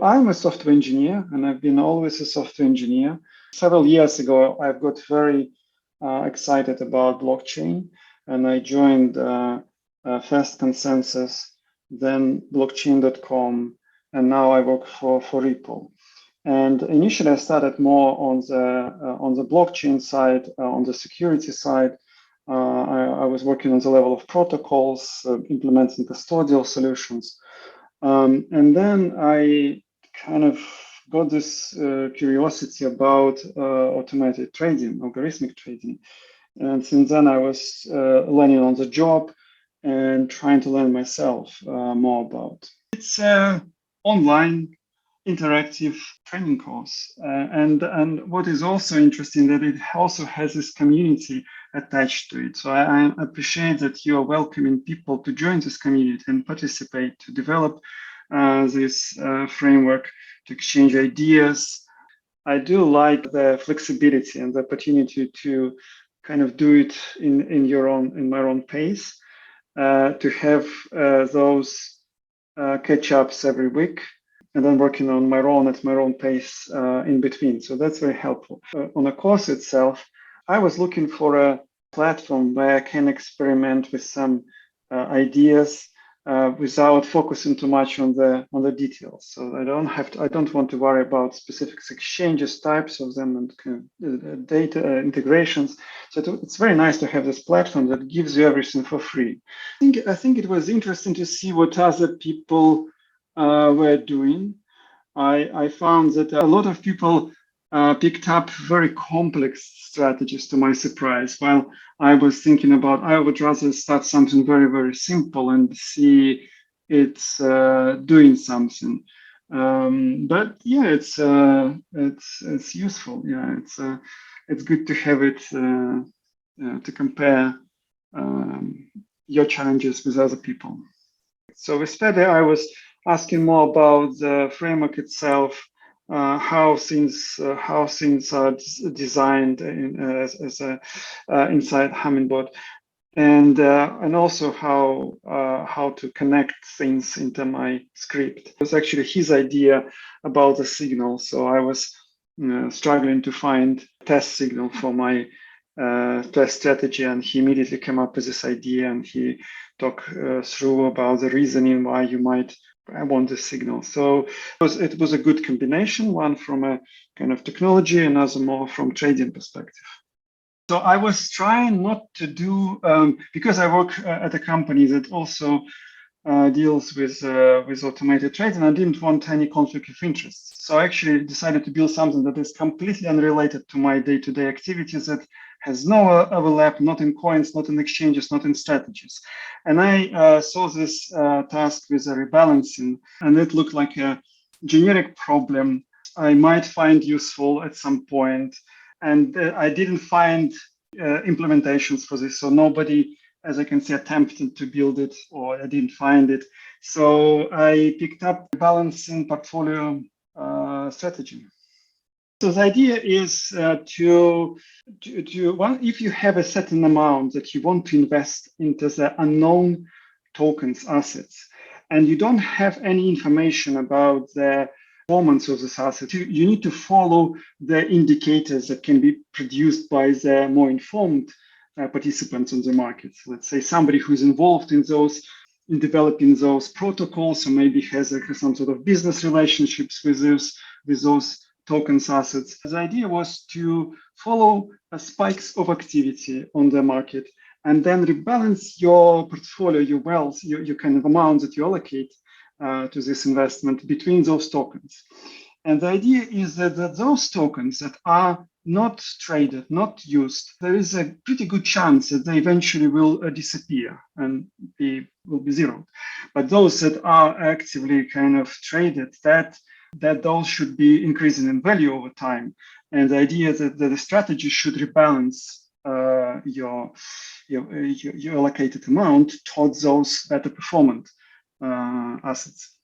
I'm a software engineer, and I've been always a software engineer. Several years ago, I got very excited about blockchain, and I joined First Consensus, then blockchain.com, and now I work for Ripple. And initially, I started more on the blockchain side, on the security side. I was working on the level of protocols, implementing custodial solutions. And then I kind of got this curiosity about automated trading, algorithmic trading. And since then, I was learning on the job and trying to learn myself more about. It's an online interactive training course. And what is also interesting that it also has this community attached to it. So I appreciate that you are welcoming people to join this community and participate, to develop this framework, to exchange ideas. I do like the flexibility and the opportunity to kind of do it in my own pace, to have those catch-ups every week, and then working on my own at my own pace in between. So that's very helpful. On the course itself, I was looking for a platform where I can experiment with some ideas without focusing too much on the details. So I don't want to worry about specific exchanges, types of them, and kind of data integrations. So it's very nice to have this platform that gives you everything for free. I think it was interesting to see what other people were doing. I found that a lot of people picked up very complex strategies, to my surprise, while I was thinking about I would rather start something very, very simple and see it's doing something. But yeah, it's useful. Yeah, it's good to have it to compare your challenges with other people. So with Fede, I was asking more about the framework itself, how things are designed inside Hummingbot, and also how to connect things into my script. It was actually his idea about the signal, so I was struggling to find test signal for my test strategy, and he immediately came up with this idea, and he talked through about the reasoning why you might want this signal. So it was a good combination, one from a kind of technology, another more from trading perspective. So I was trying not to do, because I work at a company that also deals with automated trading, I didn't want any conflict of interest. So I actually decided to build something that is completely unrelated to my day-to-day activities, that has no overlap, not in coins, not in exchanges, not in strategies. And I saw this task with a rebalancing, and it looked like a generic problem I might find useful at some point. And I didn't find implementations for this. So nobody, as I can see, attempted to build it, or I didn't find it. So I picked up Rebalancing Portfolio strategy. So the idea is if you have a certain amount that you want to invest into the unknown tokens assets, and you don't have any information about the performance of this asset, you need to follow the indicators that can be produced by the more informed participants on the market. So let's say somebody who's involved in developing those protocols, or maybe has some sort of business relationships with those tokens assets. The idea was to follow spikes of activity on the market and then rebalance your portfolio, your wealth, your kind of amount that you allocate to this investment between those tokens. And the idea is that those tokens that are not traded, not used, there is a pretty good chance that they eventually will disappear and will be zeroed. But those that are actively kind of traded, that those should be increasing in value over time. And the idea that the strategy should rebalance your allocated amount towards those better performant assets.